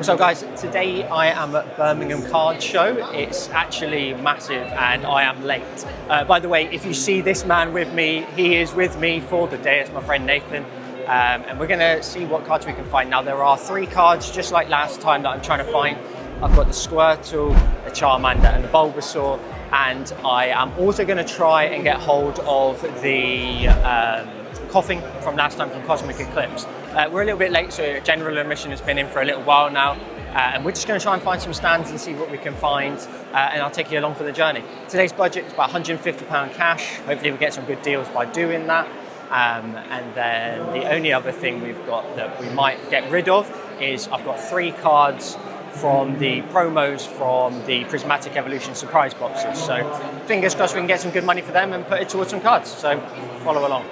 So guys, today I am at Birmingham Card Show. It's actually massive and I am late. By the way, if you see this man with me, he is with me for the day. It's my friend Nathan. And we're gonna see what cards we can find. Now there are 3 cards, just like last time, that I'm trying to find. I've got the Squirtle, the Charmander and the Bulbasaur. And I am also gonna try and get hold of the Coughing from last time from Cosmic Eclipse. We're a little bit late, so general admission has been in for a little while now, and we're just going to try and find some stands and see what we can find, and I'll take you along for the journey. Today's budget is about £150 cash. Hopefully we get some good deals by doing that. And then the only other thing we've got that we might get rid of is I've got 3 cards from the promos from the Prismatic Evolution surprise boxes. So fingers crossed we can get some good money for them and put it towards some cards. So follow along.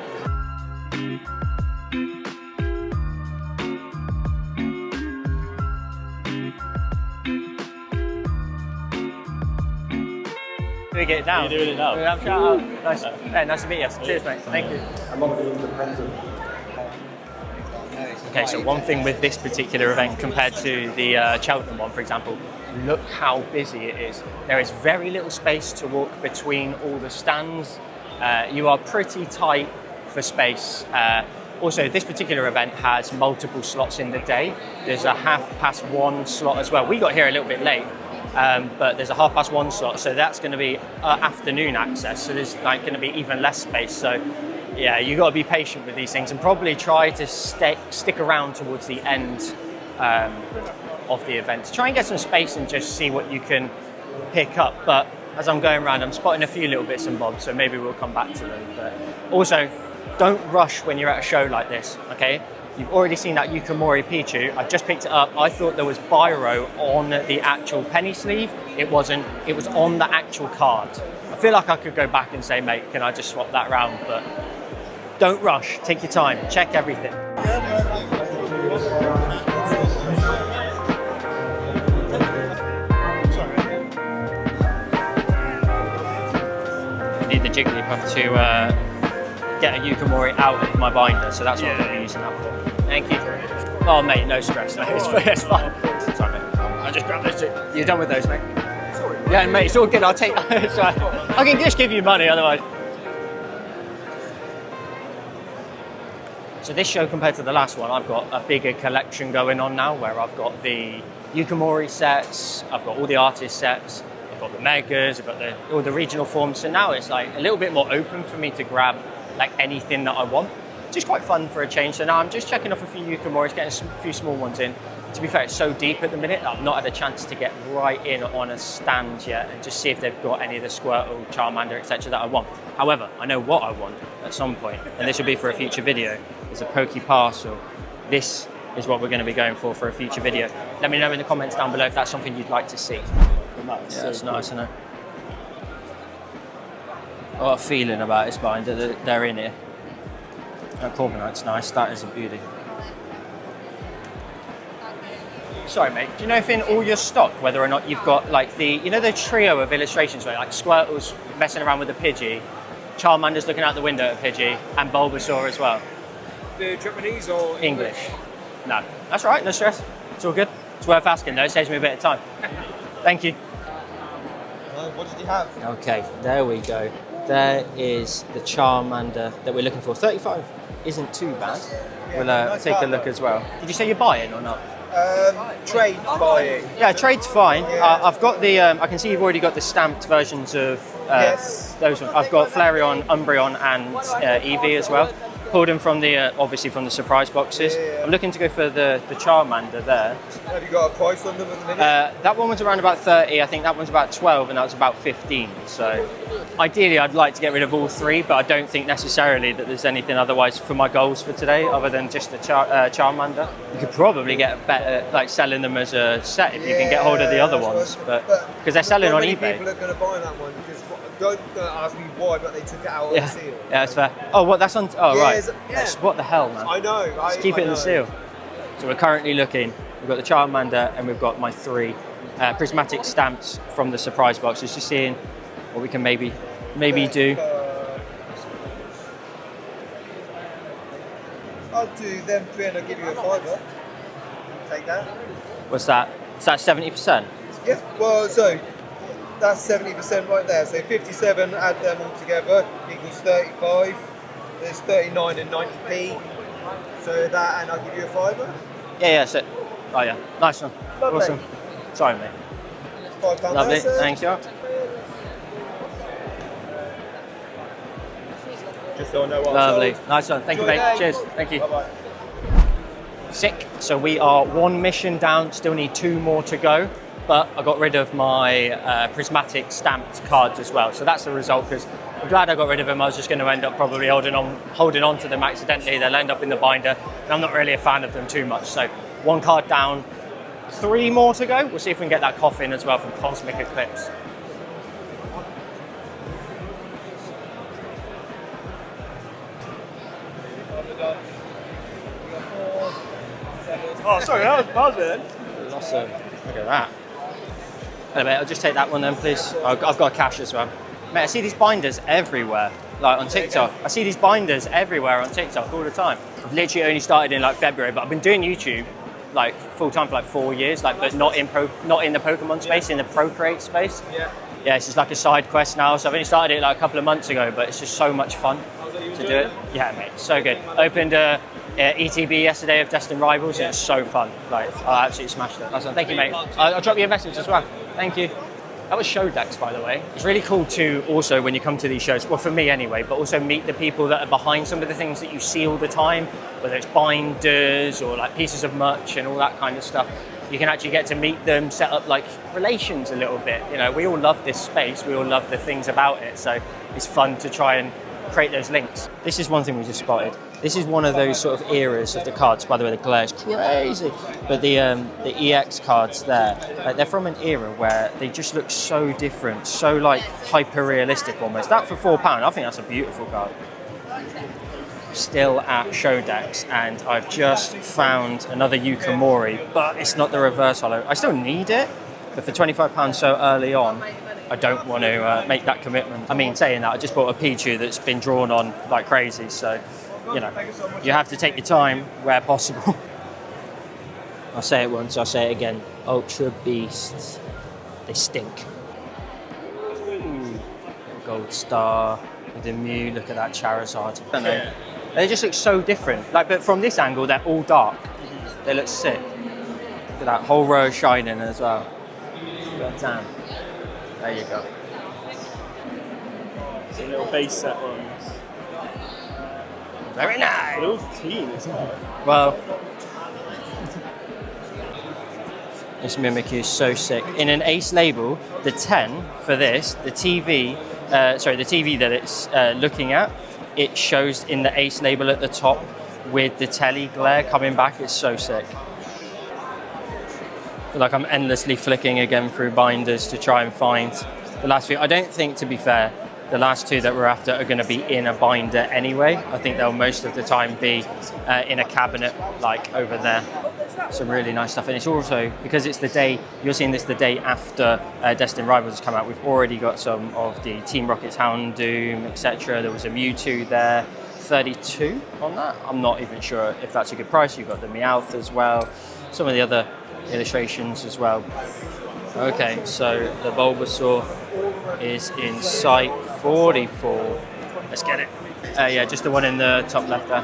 We get it down. You're doing it now. Shout out. Nice. Yeah, nice to meet you. Cheers, mate. Thank you. I'm on the independent. Okay, so one thing with this particular event compared to the Cheltenham one, for example, look how busy it is. There is very little space to walk between all the stands. You are pretty tight for space. Also, this particular event has multiple slots in the day. There's a 1:30 slot as well. We got here a little bit late. But there's a 1:30 slot, so that's going to be afternoon access, so there's like going to be even less space. So yeah, you got to be patient with these things and probably try to stick around towards the end of the event to try and get some space and just see what you can pick up. But as I'm going around, I'm spotting a few little bits and bobs, so maybe we'll come back to them. But also, don't rush when you're at a show like this, okay? You've already seen that Yukimori Pichu. I just picked it up. I thought there was Biro on the actual penny sleeve. It wasn't. It was on the actual card. I feel like I could go back and say, mate, can I just swap that round? But don't rush. Take your time. Check everything. I need the Jigglypuff to get a Yukimori out of my binder, so that's what I'm going to be using that for. Thank you. Oh, mate, no stress. No, it's fine. Sorry, mate. I just grabbed those 2. You're done with those, mate? Sorry. Yeah, mate, it's all good. I'll take. Sorry. I can just give you money otherwise. So this show, compared to the last one, I've got a bigger collection going on now, where I've got the Yukimori sets, I've got all the artist sets, I've got the megas, I've got all the regional forms. So now it's like a little bit more open for me to grab like anything that I want. Just quite fun for a change. So now I'm just checking off a few Yukimoris, getting a few small ones in. To be fair, it's so deep at the minute that I've not had a chance to get right in on a stand yet and just see if they've got any of the Squirtle, Charmander, etc. that I want. However, I know what I want at some point, and this will be for a future video, is a Poke Parcel. This is what we're going to be going for a future video. Let me know in the comments down below if that's something you'd like to see. Nice. Yeah, it's nice, isn't it? What a feeling about this binder that they're in here. That Corviknight's nice, that is a beauty. Sorry mate, do you know if in all your stock, whether or not you've got like the, you know the trio of illustrations where like Squirtle's messing around with the Pidgey, Charmander's looking out the window at Pidgey, and Bulbasaur as well? The Japanese or English? No, that's right, no stress. It's all good. It's worth asking though, it saves me a bit of time. Thank you. What did you have? Okay, there we go. There is the Charmander that we're looking for. 35 isn't too bad. We'll nice take a card, look though. as well. Did you say you're buying or not? Trade buying. Yeah, trade's fine. Yeah. I've got the, I can see you've already got the stamped versions of Yes. those ones. I've got Flareon, Umbreon and Eevee as well. Pulled them from the, obviously from the surprise boxes. Yeah. I'm looking to go for the Charmander there. Have you got a price on them at the minute? That one was around about 30, I think that one's about 12 and that was about 15. So ideally I'd like to get rid of all 3, but I don't think necessarily that there's anything otherwise for my goals for today other than just the Charmander. You could probably get better, like selling them as a set if you can get hold of the other ones, but because they're selling on eBay. People are going to buy that one because don't ask me why, but they took it out of the seal. Yeah, that's fair. Oh, what, that's on, oh Yeah, right. yeah. What the hell, man? I know. Let's keep it in the seal. So we're currently looking, we've got the Charmander and we've got my 3 prismatic stamps from the surprise boxes, just seeing what we can maybe do. I'll do them 3 and I'll give you a 5. take that. What's that? Is that 70%? Yeah, well, so that's 70% right there. So 57, add them all together, equals 35. There's 39 and 90p. So that, and I'll give you a fiver. Yeah, that's it. Oh yeah, nice one. Lovely. Awesome. Sorry, mate. £5 Lovely, there, sir. thank you. Just so I know what Lovely, I sold. nice one. Thank you, Enjoy mate. your day. Cheers. Thank you. Bye-bye. Sick. So we are one mission down, still need 2 more to go, but I got rid of my prismatic stamped cards as well. So that's the result, because I'm glad I got rid of them. I was just going to end up probably holding on to them accidentally. They'll end up in the binder, and I'm not really a fan of them too much. So 1 card down, 3 more to go. We'll see if we can get that coffin as well from Cosmic Eclipse. Oh, sorry, that was buzzing. Awesome. Look at that. Hello, mate. I'll just take that one then, please. I've got cash as well. Mate, I see these binders everywhere, like on TikTok. I see these binders everywhere on TikTok all the time. I've literally only started in like February, but I've been doing YouTube like full time for like 4 years, like, but not in the Pokemon space, in the Procreate space. Yeah. Yeah, it's just like a side quest now. So I've only started it like a couple of months ago, but it's just so much fun to do it. Yeah, mate, so good. Opened ETB yesterday of Destined Rivals, and it's so fun. Like, I absolutely smashed it. Awesome. Thank you, mate. I'll drop you a message as well. Thank you. That was Pokédex, by the way. It's really cool to also, when you come to these shows, well, for me anyway, but also meet the people that are behind some of the things that you see all the time, whether it's binders or like pieces of merch and all that kind of stuff. You can actually get to meet them, set up like relations a little bit. You know, we all love this space. We all love the things about it. So it's fun to try and create those links. This is one thing we just spotted. This is one of those sort of eras of the cards. By the way, the glare is crazy. But the EX cards there, they're from an era where they just look so different, so like hyper realistic almost. That for £4, I think that's a beautiful card. Still at Pokedex, and I've just found another Yukimori, but it's not the reverse holo. I still need it, but for £25 so early on, I don't want to make that commitment. I mean, saying that, I just bought a Pichu that's been drawn on like crazy, so, you know, you have to take your time where possible. I'll say it once, I'll say it again. Ultra Beasts, they stink. Ooh, Gold Star with the Mew, look at that Charizard. I don't know. They just look so different. Like, but from this angle, they're all dark. They look sick. Look at that whole row shining as well. God damn. There you go. It's a little base set ones. Very nice. They're all teen, isn't it? Well, this Mimikyu is so sick. In an Ace label, the 10 for this, the TV that it's looking at, it shows in the Ace label at the top with the telly glare coming back. It's so sick. I feel like I'm endlessly flicking again through binders to try and find the last few. I don't think, to be fair, the last 2 that we're after are going to be in a binder anyway. I think they'll most of the time be in a cabinet, like over there. Some really nice stuff. And it's also, because it's the day, you're seeing this the day after Destined Rivals has come out, we've already got some of the Team Rocket's Houndoom, etc. There was a Mewtwo there, 32 on that. I'm not even sure if that's a good price. You've got the Meowth as well. Some of the other illustrations as well. Okay, so the Bulbasaur is in sight 44. Let's get it. Yeah, just the one in the top left there.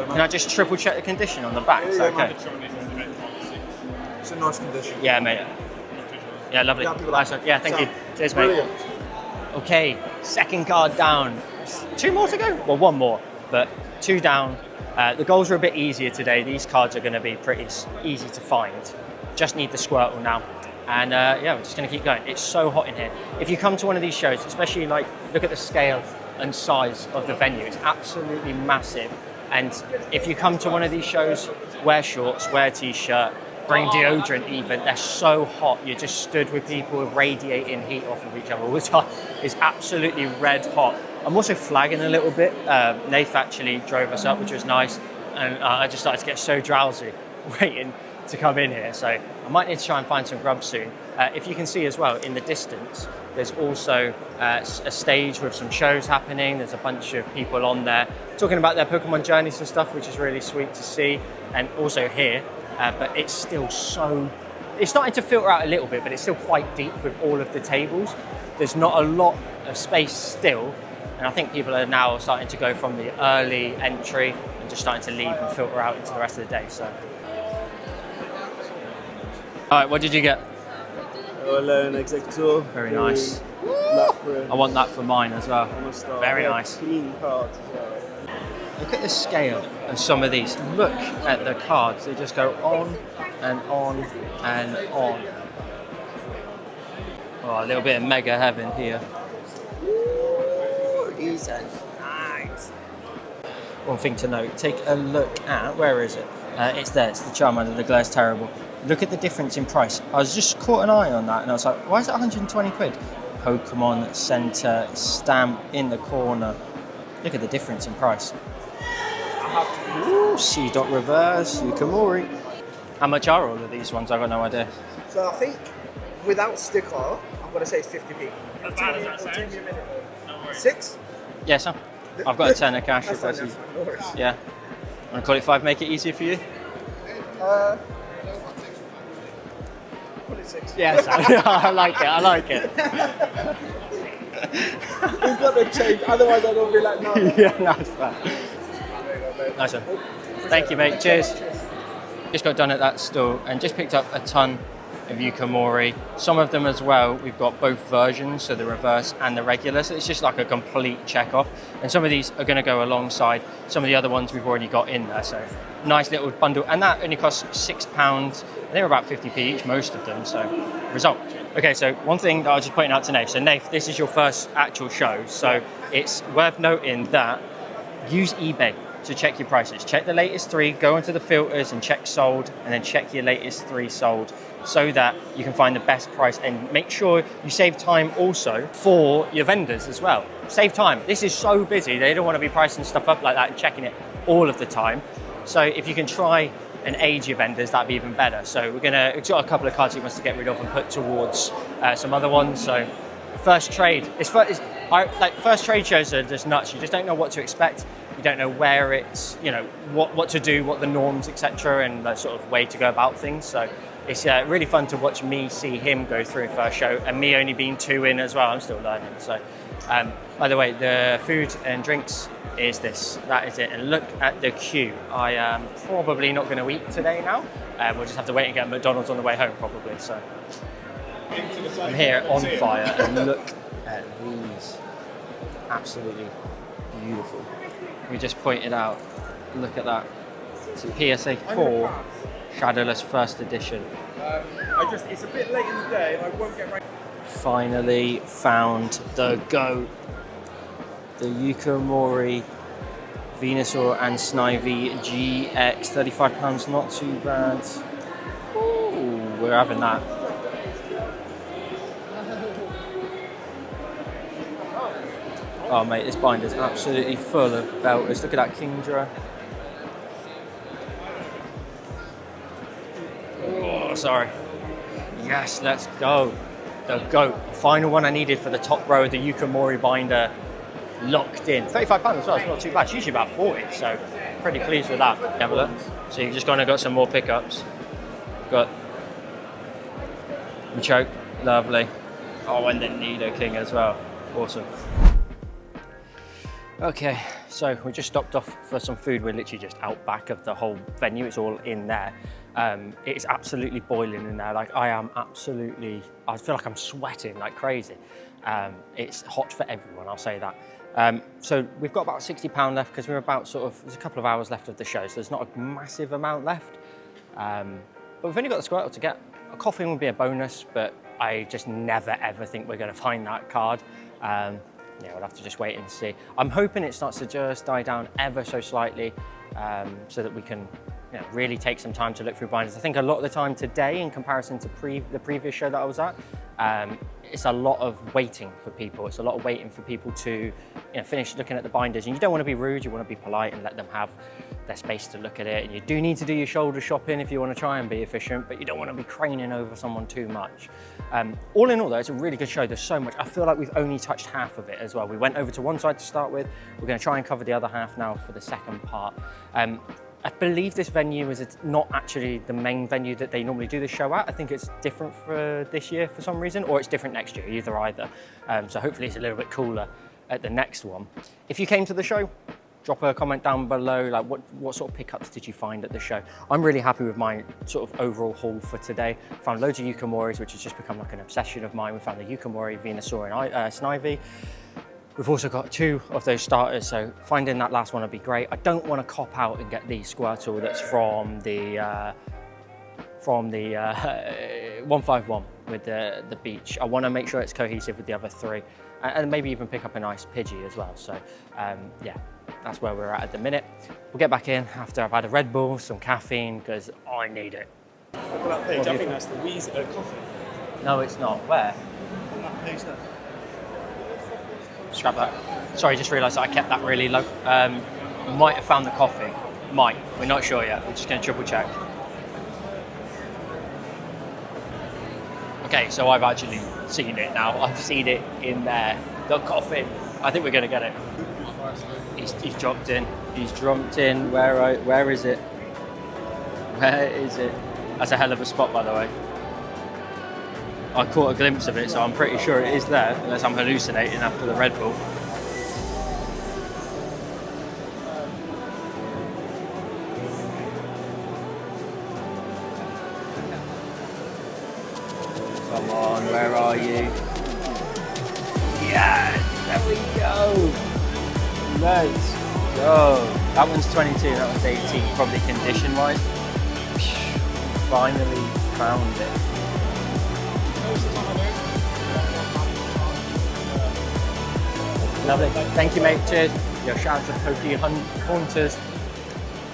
Can I just triple check the condition on the back? Is that okay? It's a nice condition. Yeah, mate. Yeah, lovely. Nice one. Yeah, thank you. Cheers, mate. Brilliant. Okay, second card down. 2 more to go? Well, 1 more, but 2 down. The goals are a bit easier today. These cards are going to be pretty easy to find. Just need the Squirtle now. And yeah, we're just going to keep going. It's so hot in here. If you come to one of these shows, especially like, look at the scale and size of the venue. It's absolutely massive. And if you come to one of these shows, wear shorts, wear a t-shirt, bring deodorant even. They're so hot. You're just stood with people radiating heat off of each other all the time. It's absolutely red hot. I'm also flagging a little bit. Nath actually drove us up, which was nice. And I just started to get so drowsy waiting to come in here. So I might need to try and find some grub soon. If you can see as well, in the distance, there's also a stage with some shows happening. There's a bunch of people on there talking about their Pokemon journeys and stuff, which is really sweet to see. And also here, but it's still so, it's starting to filter out a little bit, but it's still quite deep with all of the tables. There's not a lot of space still, and I think people are now starting to go from the early entry and just starting to leave and filter out into the rest of the day. So, all right, what did you get? Alone Executor. Very nice. I want that for mine as well. Very nice. Clean cards as well. Look at the scale of some of these. Look at the cards. They just go on and on and on. Oh, a little bit of mega heaven here. Ooh, these are nice. One thing to note, take a look at, where is it? It's there, it's the Charmander, the glare's terrible. Look at the difference in price. I was just caught an eye on that and I was like, why is it 120 quid? Pokemon Center stamp in the corner. Look at the difference in price. Ooh, C. Reverse, Yukamori. How much are all of these ones? I've got no idea. So I think without sticker, I'm going to say it's 50p. As bad as that sounds. No worries. 6? Yes, sir. I've got a tenner cash. That's If that's fine, easy. no worries. Yeah. Want to call it 5, make it easier for you? Call it 6. Yes, I like it, I like it. It's got to change, otherwise I'm going to be like, no. Yeah, nice one. Nice one. Thank you, mate. Cheers. Just got done at that store and just picked up a ton of Yukamori. Some of them as well, we've got both versions, so the reverse and the regular, so it's just like a complete check off. And some of these are going to go alongside some of the other ones we've already got in there, so nice little bundle. And that only costs £6. They're about 50p each, most of them, so result. Okay, so one thing that I was just pointing out to Nath. So Nath, this is your first actual show, so it's worth noting that use eBay to check your prices. Check the latest 3, go into the filters and check sold, and then check your latest 3 sold, so that you can find the best price and make sure you save time also for your vendors as well. Save time. This is so busy. They don't want to be pricing stuff up like that and checking it all of the time. So if you can try and aid your vendors, that'd be even better. So we've got a couple of cards he wants to get rid of and put towards some other ones. So first trade. First trade shows are just nuts. You just don't know what to expect. You don't know where it's, what to do, what the norms, etc., and the sort of way to go about things. So it's really fun to watch me see him go through first show, and me only being 2 in as well. I'm still learning. So, by the way, the food and drinks is this. That is it. And look at the queue. I am probably not going to eat today now. We'll just have to wait and get McDonald's on the way home, probably. So I'm here on fire, and look at these. Absolutely beautiful. We just pointed out. Look at that. It's a PSA 4 Shadowless First Edition. It's a bit late in the day and I won't get right. Finally found the GOAT. The Yukamori Venusaur and Snivy GX. £35, not too bad. Ooh, we're having that. Oh mate, this binder's absolutely full of belters. Look at that Kingdra. Oh, sorry. Yes, let's go. The GOAT. Final one I needed for the top row of the Yukamori binder. Locked in. £35 as well, it's not too bad. It's usually about 40, so pretty pleased with that. Have a look. So you've just gone and got some more pickups. Got Choke, lovely. Oh, and then Nido King as well. Awesome. Okay, so we just stopped off for some food. We're literally just out back of the whole venue. It's all in there. It's absolutely boiling in there. Like I feel like I'm sweating like crazy. It's hot for everyone, I'll say that. So we've got about £60 left because we're about there's a couple of hours left of the show, so there's not a massive amount left. But we've only got the Squirtle to get. A coffin would be a bonus, but I just never ever think we're gonna find that card. Yeah, we'll have to just wait and see. I'm hoping it starts to just die down ever so slightly so that we can really take some time to look through binders. I think a lot of the time today, in comparison to the previous show that I was at, it's a lot of waiting for people. It's a lot of waiting for people to finish looking at the binders. And you don't want to be rude, you want to be polite and let them have their space to look at it. And you do need to do your shoulder shopping if you want to try and be efficient, but you don't want to be craning over someone too much. All in all though, it's a really good show. There's so much. I feel like we've only touched half of it as well. We went over to one side to start with. We're going to try and cover the other half now for the second part. I believe this venue is not actually the main venue that they normally do the show at. I think it's different for this year for some reason, or it's different next year, either. So hopefully it's a little bit cooler at the next one. If you came to the show, drop a comment down below, like what sort of pickups did you find at the show? I'm really happy with my sort of overall haul for today. Found loads of Yukamoris, which has just become like an obsession of mine. We found the Yukamori, Venusaur and Snivy. We've also got 2 of those starters, so finding that last one would be great. I don't want to cop out and get the Squirtle that's from the 151 with the beach. I want to make sure it's cohesive with the other 3, and maybe even pick up a nice Pidgey as well. So yeah, that's where we're at the minute. We'll get back in after I've had a Red Bull, some caffeine, because I need it. Look at that page, I think that's the Weezer coffee. No, it's not. Where? On that page there. Scrap that. Sorry, just realised that I kept that really low. Might have found the coffee. Might. We're not sure yet. We're just going to triple check. Okay, so I've actually seen it now. I've seen it in there. The coffee. I think we're going to get it. He's dropped in. He's jumped in. Where is it? Where is it? That's a hell of a spot, by the way. I caught a glimpse of it, so I'm pretty sure it is there, unless I'm hallucinating after the Red Bull. Come on, where are you? Yes, there we go. Let's go. That one's 22, that one's 18, probably condition-wise. Finally found it. Lovely. Thank you, mate. Cheers. Yo, shout out to Poke Hunters.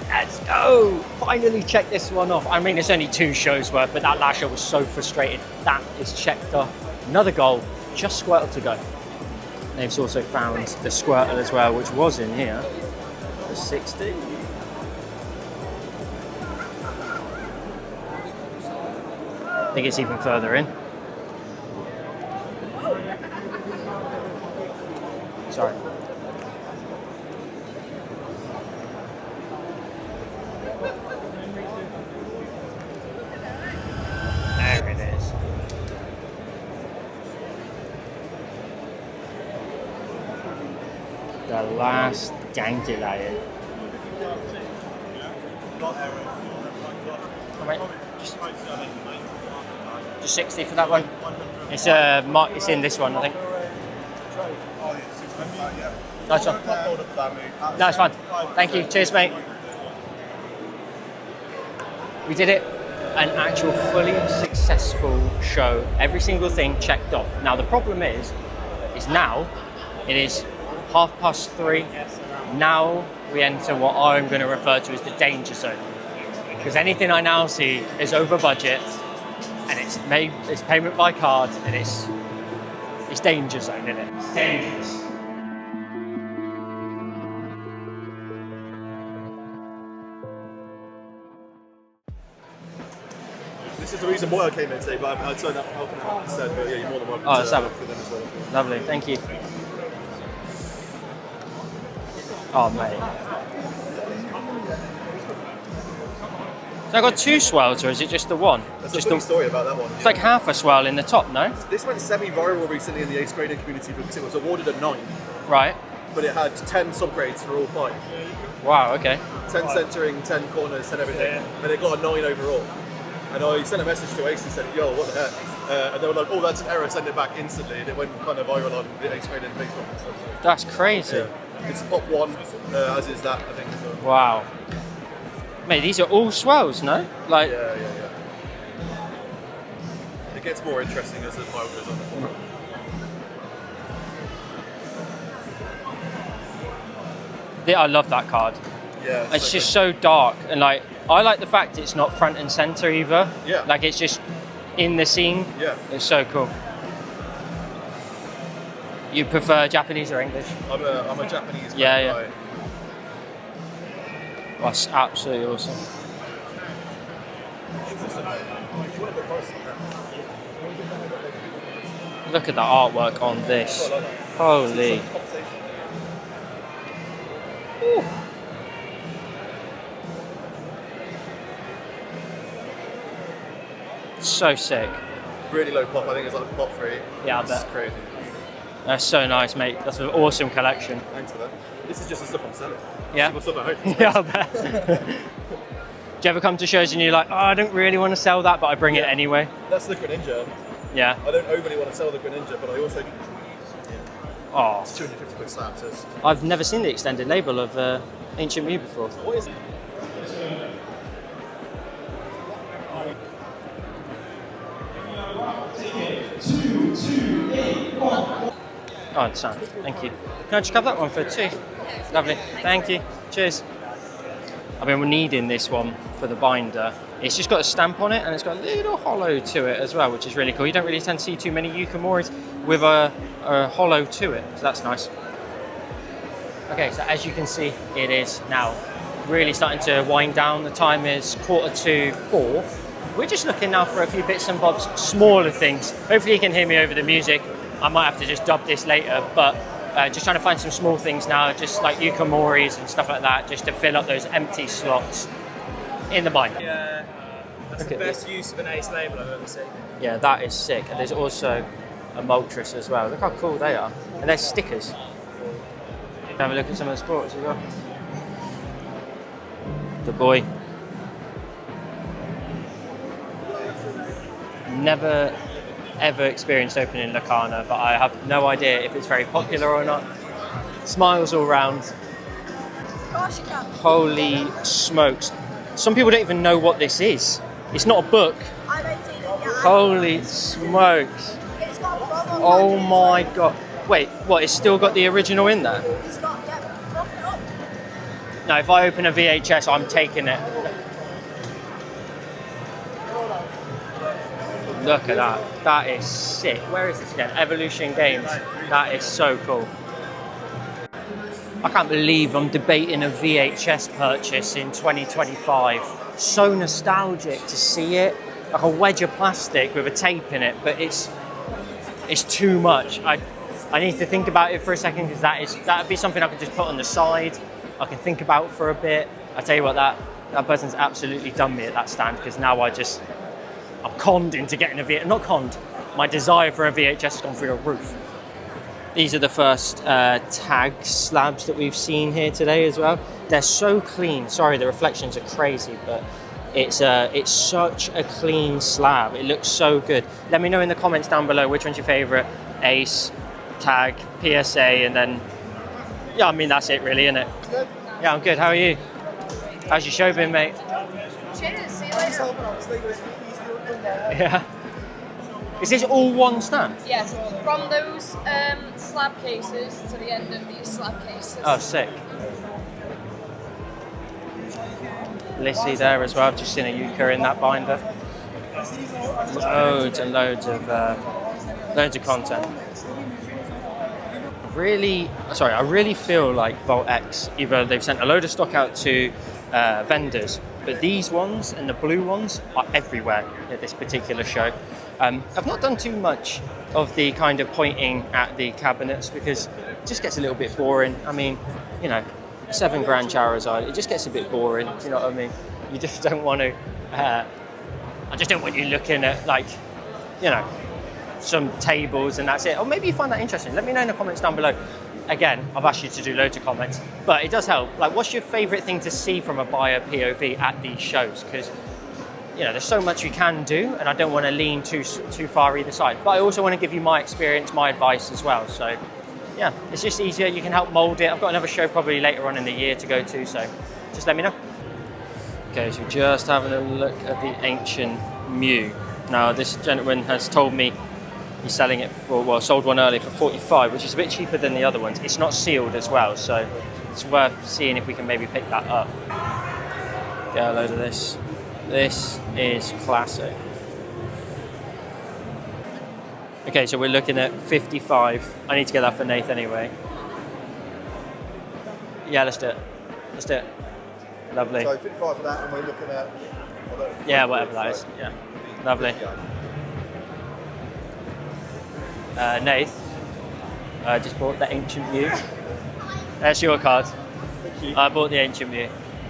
Let's go. Finally check this one off. I mean, it's only 2 shows worth, but that last show was so frustrating. That is checked off. Another goal. Just Squirtle to go. They've also found the Squirtle as well, which was in here. The 60. I think it's even further in. Sorry. There it is. The last Dandelion. Right. Just 60 for that one. It's in this one, I think. Nice one. No, it's fine. Thank you. Cheers, mate. We did it. An actual fully successful show. Every single thing checked off. Now, the problem is now it is 3:30. Now we enter what I'm going to refer to as the danger zone. Because anything I now see is over budget, and it's payment by card, and it's danger zone, isn't it? It's dangerous. This is the reason why I came in today, but I turned up helping out instead. But yeah, you're more than welcome to help with them as well. Lovely, thank you. Oh, mate. So I got 2 swirls, or is it just the one? There's just a funny story about that one. It's like half a swirl in the top, no? This went semi-viral recently in the 8th grading community because it was awarded a 9. Right. But it had 10 subgrades for all 5. Wow, okay. 10 centering, 10 corners, 10 everything. And it got a 9 overall. And I sent a message to Ace and said, yo, what the heck? And they were like, oh, that's an error, send it back instantly. And it went kind of viral on the 8th grading Facebook and stuff. So. That's crazy. Yeah. It's pop 1, as is that, I think. So. Wow. Mate, these are all swells, no? Like. Yeah. It gets more interesting as the pile goes on. I love that card. Yeah. It's just so dark, and like I like the fact it's not front and center either. Yeah. Like it's just in the scene. Yeah. It's so cool. You prefer Japanese or English? I'm a Japanese guy. Yeah. That's absolutely awesome. Look at the artwork on this. Holy. Ooh. So sick. Really low pop. I think it's like pop 3. Yeah, I It's bet. crazy. That's so nice, mate. That's an awesome collection. Thanks for that. This is just the stuff I'm selling. Yeah. This is my stuff at home. Yeah, I bet. Do you ever come to shows and you're like, oh, I don't really want to sell that, but I bring it anyway? That's the Greninja. Yeah. I don't overly want to sell the Greninja, but I also... Oh, It's 250 quid slab, so it's... I've never seen the extended label of Ancient Mew before. What is it? Oh, Sam, thank you. Can I just grab that one for 2? Lovely, thank you. Cheers. I've been needing this one for the binder. It's just got a stamp on it and it's got a little hollow to it as well, which is really cool. You don't really tend to see too many Yukamoris with a hollow to it, so that's nice. Okay, so as you can see, it is now really starting to wind down. The time is 3:45. We're just looking now for a few bits and bobs, smaller things. Hopefully you can hear me over the music. I might have to just dub this later, but just trying to find some small things now, just like Yukamoris and stuff like that, just to fill up those empty slots in the binder. Yeah, that's the best use of an ace label I've ever seen. Yeah, that is sick. And there's also a Moltres as well. Look how cool they are. And they're stickers. Have a look at some of the sports as well. The boy. Never ever experienced opening Lacana, but I have no idea if it's very popular or not. Smiles all round. Holy smokes. Some people don't even know what this is. It's not a book. Holy smokes. Oh my god. Wait, what, it's still got the original in there? No, if I open a VHS, I'm taking it. Look at that. That is sick. Where is this again? Evolution Games. That is so cool. I can't believe I'm debating a VHS purchase in 2025. So nostalgic to see it. Like a wedge of plastic with a tape in it, but it's too much. I need to think about it for a second because that'd be something I could just put on the side. I can think about for a bit. I tell you what, that person's absolutely done me at that stand because now I'm conned into getting a VHS. Not conned. My desire for a VHS has gone through the roof. These are the first tag slabs that we've seen here today as well. They're so clean. Sorry, the reflections are crazy, but it's such a clean slab. It looks so good. Let me know in the comments down below which one's your favorite. Ace, tag, PSA, and then, yeah, I mean, that's it really, isn't it? Good. Yeah, I'm good. How are you? How's your show been, mate? Cheers, see you later. Yeah. Is this all one stand? Yes, from those slab cases to the end of these slab cases. Oh, sick. Lissy there as well. I've just seen a Yuka in that binder. Loads and loads of content. I really feel like Vault X, either they've sent a load of stock out to vendors, but these ones and the blue ones are everywhere at this particular show. I've not done too much of the kind of pointing at the cabinets because it just gets a little bit boring. I mean, you know, $7 grand Charizard, it just gets a bit boring. Do you know what I mean? You just don't want to. I just don't want you looking at, like, you know, some tables and that's it. Or maybe you find that interesting. Let me know in the comments down below. Again, I've asked you to do loads of comments, but it does help. Like, what's your favourite thing to see from a buyer POV at these shows? Because, you know, there's so much you can do, and I don't want to lean too far either side. But I also want to give you my experience, my advice as well. So, yeah, it's just easier. You can help mould it. I've got another show probably later on in the year to go to, so just let me know. Okay, so just having a look at the Ancient Mew. Now, this gentleman has told me he's selling it for, well, sold one earlier for 45, which is a bit cheaper than the other ones. It's not sealed as well, so it's worth seeing if we can maybe pick that up. Get a load of this. This is classic. Okay, so we're looking at 55. I need to get that for Nath anyway. Yeah, let's do it. Let's do it. Lovely. So 55 for that, and we're looking at... Yeah, whatever that is. Yeah, lovely. Nath, I just bought the Ancient Mew. There's your card. Thank you. I bought the Ancient Mew.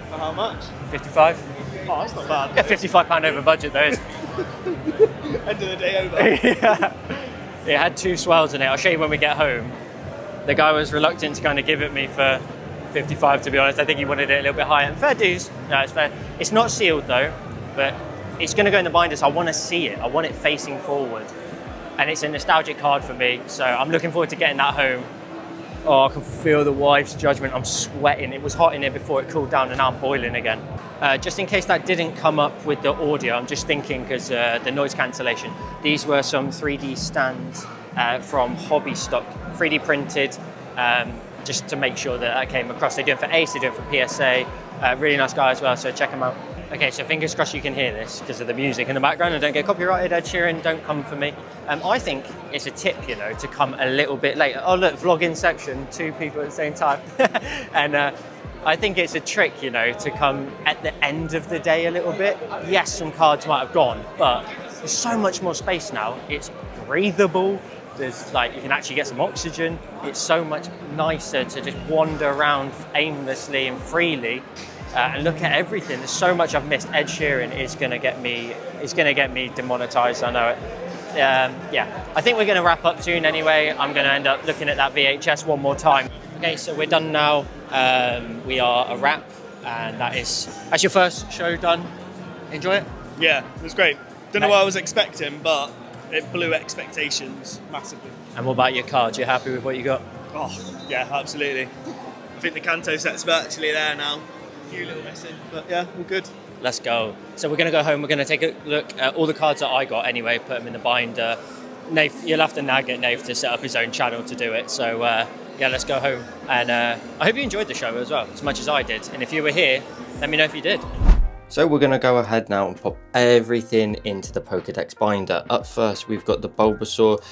For how much? 55. Oh, that's not bad. Yeah, £55 over budget though. End of the day over. Yeah. It had 2 swells in it. I'll show you when we get home. The guy was reluctant to kind of give it me for 55, to be honest. I think he wanted it a little bit higher. And fair dues. No, it's fair. It's not sealed though, but it's going to go in the binder, so I want to see it. I want it facing forward. And it's a nostalgic card for me, so I'm looking forward to getting that home. Oh, I can feel the wife's judgment. I'm sweating. It was hot in here before it cooled down, and now I'm boiling again. Just in case that didn't come up with the audio, I'm just thinking because the noise cancellation. These were some 3D stands from Hobby Stock, 3D printed, just to make sure that came across. They do it for Ace, they do it for PSA. Really nice guy as well, so check them out. Okay, so fingers crossed you can hear this because of the music in the background and don't get copyrighted. Ed Sheeran, don't come for me. I think it's a tip, you know, to come a little bit later. Oh look, vlogging section, 2 people at the same time. And I think it's a trick, you know, to come at the end of the day a little bit. Yes, some cards might have gone, but there's so much more space now. It's breathable. There's like, you can actually get some oxygen. It's so much nicer to just wander around aimlessly and freely. And look at everything. There's so much I've missed. Ed Sheeran is going to get me demonetized. I know it. Yeah, I think we're going to wrap up soon anyway. I'm going to end up looking at that VHS one more time. Okay, so we're done now. We are a wrap, and that's your first show done. Enjoy it? Yeah, it was great. Don't know what I was expecting, but it blew expectations massively. And what about your cards? You happy with what you got? Oh, yeah, absolutely. I think the Kanto set's virtually there now. A few little missing, but yeah, all good. Let's go. So we're going to go home. We're going to take a look at all the cards that I got anyway, put them in the binder. Nath, you'll have to nag at Nath to set up his own channel to do it. So yeah, let's go home. And I hope you enjoyed the show as well, as much as I did. And if you were here, let me know if you did. So we're going to go ahead now and pop everything into the Pokedex binder. Up first, we've got the Bulbasaur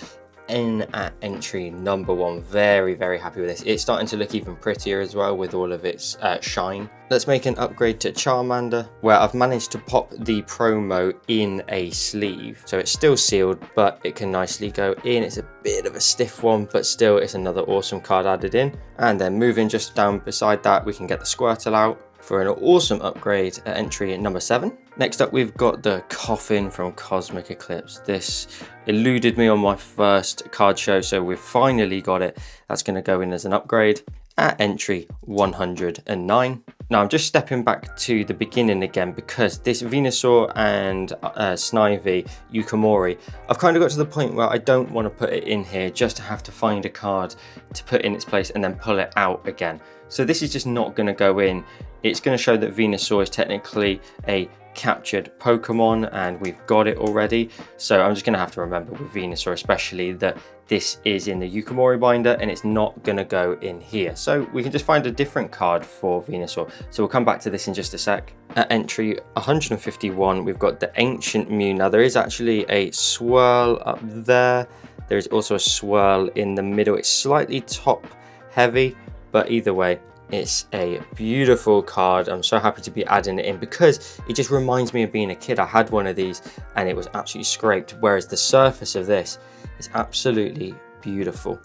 in at entry number 1. Very, very happy with this. It's starting to look even prettier as well with all of its shine. Let's make an upgrade to Charmander, where I've managed to pop the promo in a sleeve. So it's still sealed, but it can nicely go in. It's a bit of a stiff one, but still it's another awesome card added in. And then moving just down beside that, we can get the Squirtle out for an awesome upgrade at entry number 7. Next up, we've got the Coffin from Cosmic Eclipse. This eluded me on my first card show, so we've finally got it. That's going to go in as an upgrade at entry 109. Now I'm just stepping back to the beginning again because this Venusaur and Snivy Yukimori, I've kind of got to the point where I don't want to put it in here just to have to find a card to put in its place and then pull it out again. So this is just not going to go in. It's going to show that Venusaur is technically a captured Pokemon and we've got it already. So I'm just going to have to remember with Venusaur especially that this is in the Yukimori binder and it's not going to go in here. So we can just find a different card for Venusaur. So we'll come back to this in just a sec. At entry 151, we've got the Ancient Mew. Now there is actually a swirl up there. There's also a swirl in the middle. It's slightly top heavy, but either way, it's a beautiful card. I'm so happy to be adding it in because it just reminds me of being a kid. I had one of these and it was absolutely scraped, whereas the surface of this is absolutely beautiful.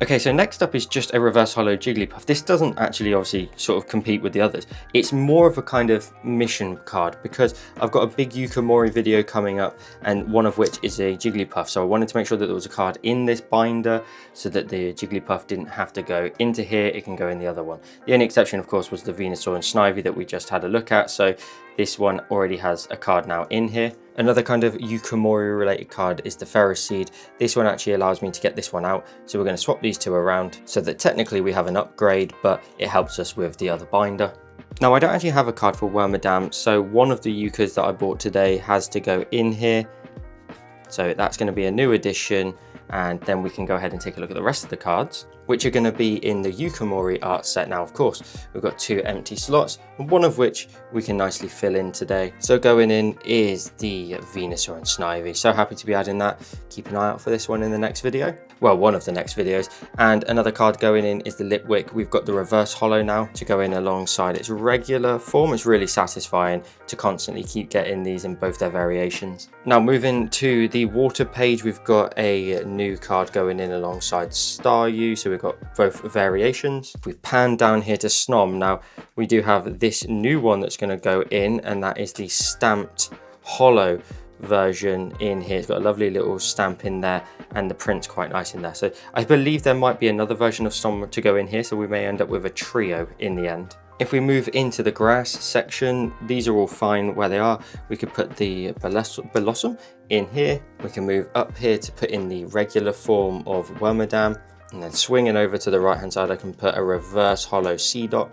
Okay, so next up is just a reverse holo Jigglypuff. This doesn't actually obviously sort of compete with the others. It's more of a kind of mission card because I've got a big Yukimori video coming up and one of which is a Jigglypuff. So I wanted to make sure that there was a card in this binder so that the Jigglypuff didn't have to go into here, it can go in the other one. The only exception of course was the Venusaur and Snivy that we just had a look at. So this one already has a card now in here. Another kind of Yukimori related card is the Ferroseed. This one actually allows me to get this one out. So we're going to swap these two around so that technically we have an upgrade, but it helps us with the other binder. Now I don't actually have a card for Wormadam, so one of the Yukas that I bought today has to go in here. So that's going to be a new addition, and then we can go ahead and take a look at the rest of the cards, which are going to be in the Yukimori art set. Now, of course, we've got 2 empty slots, and one of which we can nicely fill in today. So going in is the Venusaur and Snivy. So happy to be adding that. Keep an eye out for this one in the next video. Well, one of the next videos. And another card going in is the Lipwick. We've got the reverse holo now to go in alongside its regular form. It's really satisfying to constantly keep getting these in both their variations. Now moving to the water page, we've got a new card going in alongside Staryu. So we've got both variations. If we pan down here to Snom, now we do have this new one that's going to go in, and that is the stamped holo version in here. It's got a lovely little stamp in there, and the print's quite nice in there. So I believe there might be another version of Storm to go in here, so we may end up with a trio in the end. If we move into the grass section, these are all fine where they are. We could put the Blossom in here. We can move up here to put in the regular form of Wormadam. And then swinging over to the right hand side, I can put a reverse hollow Seedot.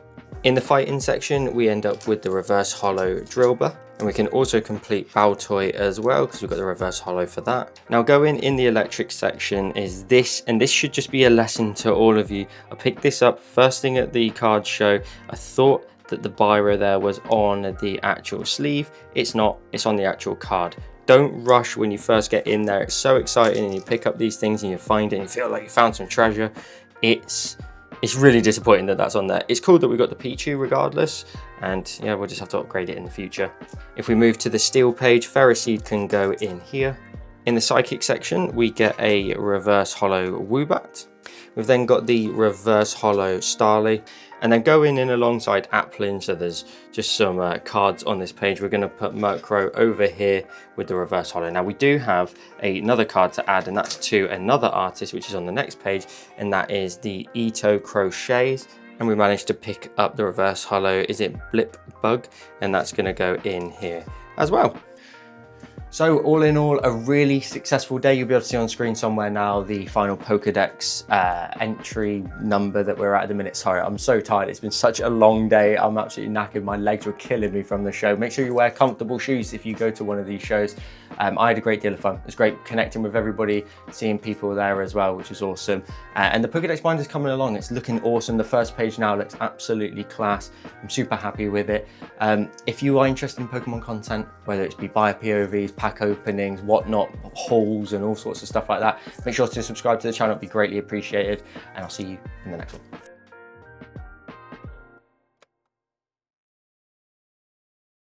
In the fighting section, we end up with the reverse hollow Drillbur. And we can also complete Baltoy as well, because we've got the reverse hollow for that. Now going in the electric section is this, and this should just be a lesson to all of you. I picked this up first thing at the card show. I thought that the biro there was on the actual sleeve. It's not, it's on the actual card. Don't rush when you first get in there. It's so exciting, and you pick up these things and you find it and you feel like you found some treasure. It's really disappointing that that's on there. It's cool that we got the Pichu regardless, and yeah, we'll just have to upgrade it in the future. If we move to the steel page, Ferroseed can go in here. In the psychic section, we get a reverse hollow Woobat. We've then got the reverse hollow Starly, and then going in alongside Applin, so there's just some cards on this page. We're going to put Murkrow over here with the reverse hollow. Now we do have another card to add, and that's to another artist, which is on the next page, and that is the Ito Crochets. And we managed to pick up the reverse hollow, is it Blip Bug? And that's going to go in here as well. So all in all, a really successful day. You'll be able to see on screen somewhere now the final Pokedex entry number that we're at the minute. Sorry, I'm so tired. It's been such a long day. I'm absolutely knackered. My legs were killing me from the show. Make sure you wear comfortable shoes if you go to one of these shows. I had a great deal of fun. It was great connecting with everybody, seeing people there as well, which was awesome. And the Pokedex Binder is coming along. It's looking awesome. The first page now looks absolutely class. I'm super happy with it. If you are interested in Pokemon content, whether it's be buyer POVs, pack openings, whatnot, hauls and all sorts of stuff like that, make sure to subscribe to the channel. It'd be greatly appreciated, and I'll see you in the next one.